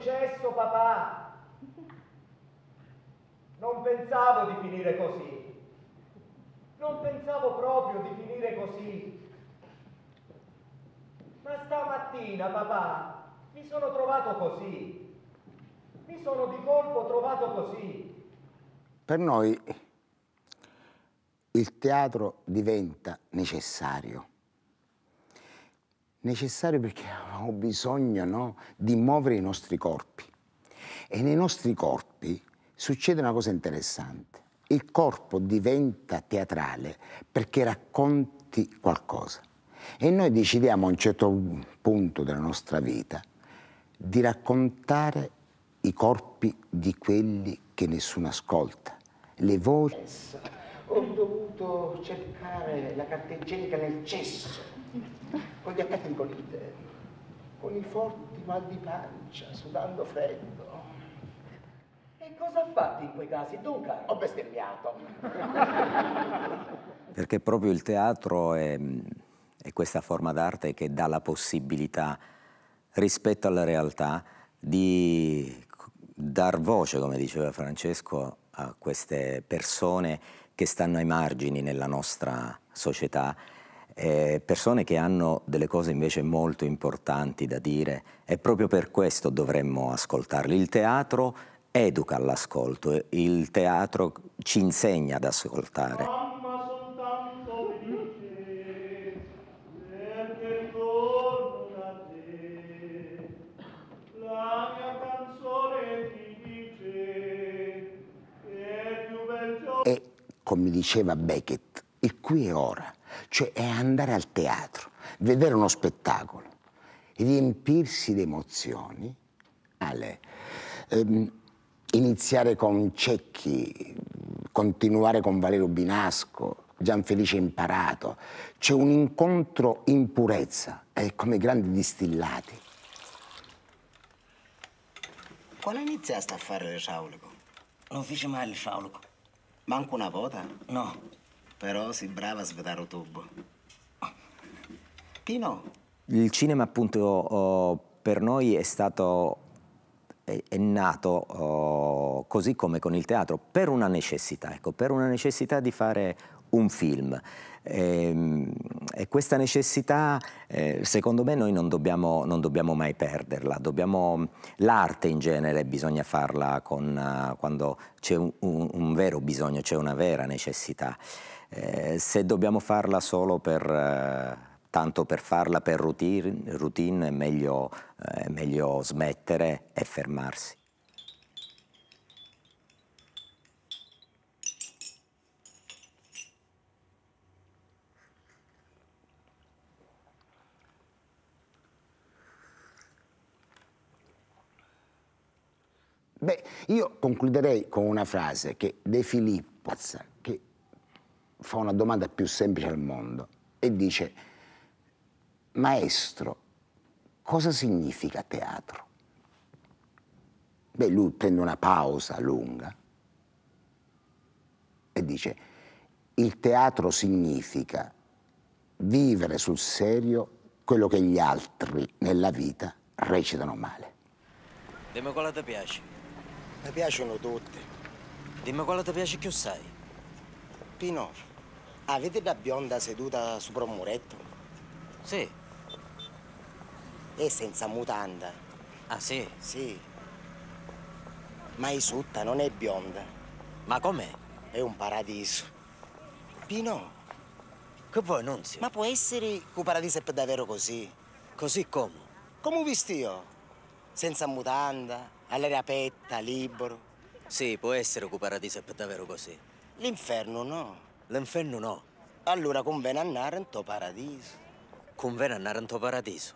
successo, papà? Non pensavo di finire così. Non pensavo proprio di finire così. Ma stamattina, papà, mi sono trovato così. Mi sono di colpo trovato così. Per noi il teatro diventa necessario. Necessario perché abbiamo bisogno, no, di muovere i nostri corpi. E nei nostri corpi succede una cosa interessante. Il corpo diventa teatrale perché racconti qualcosa. E noi decidiamo a un certo punto della nostra vita di raccontare i corpi di quelli che nessuno ascolta, le voci. Ho dovuto cercare la carta igienica nel cesso, con gli attacchi di colite, con i forti mal di pancia, sudando freddo. E cosa ha fatto in quei casi, Duca? Ho bestemmiato. Perché proprio il teatro è questa forma d'arte che dà la possibilità, rispetto alla realtà, di dar voce, come diceva Francesco, a queste persone che stanno ai margini nella nostra società, persone che hanno delle cose invece molto importanti da dire, e proprio per questo dovremmo ascoltarli. Il teatro educa all'ascolto, il teatro ci insegna ad ascoltare. Mamma soltanto felice, perché torno da te, la mia canzone ti dice che è più bel giorno. E, come diceva Beckett, il qui e ora, cioè è andare al teatro, vedere uno spettacolo, riempirsi di emozioni, iniziare con Cecchi, continuare con Valerio Binasco, Gianfelice Imparato. C'è un incontro in purezza, è come grandi distillati. Quando iniziaste a fare l'esaulico? Non feci mai l'esaulico. Manco una volta? No. Però si brava a svedare il tubo. Pino? Il cinema, appunto, per noi è nato così come con il teatro, per una necessità, ecco, per una necessità di fare un film. E questa necessità, secondo me, noi non dobbiamo mai perderla. L'arte in genere bisogna farla quando c'è un vero bisogno, c'è una vera necessità. Se dobbiamo farla solo tanto per farla per routine è meglio smettere e fermarsi. Beh, io concluderei con una frase che De Filippo, che fa una domanda più semplice al mondo e dice: maestro, cosa significa teatro? Beh, lui prende una pausa lunga e dice: il teatro significa vivere sul serio quello che gli altri nella vita recitano male. Dimmi quale ti piace. Mi piacciono tutte. Dimmi quale ti piace più sai. Pino, avete la bionda seduta sopra un muretto? Sì. E senza mutanda? Ah, sì? Sì. Ma Isutta non è bionda. Ma com'è? È un paradiso. Pino, Che vuoi, Nunzio? ma può essere che il paradiso è per davvero così? Così come? Come ho visto io? Senza mutanda, all'aria aperta, libero. Sì, può essere che il paradiso è per davvero così. L'inferno no. L'inferno no. Allora conviene andare in tuo paradiso. Conviene andare in tuo paradiso.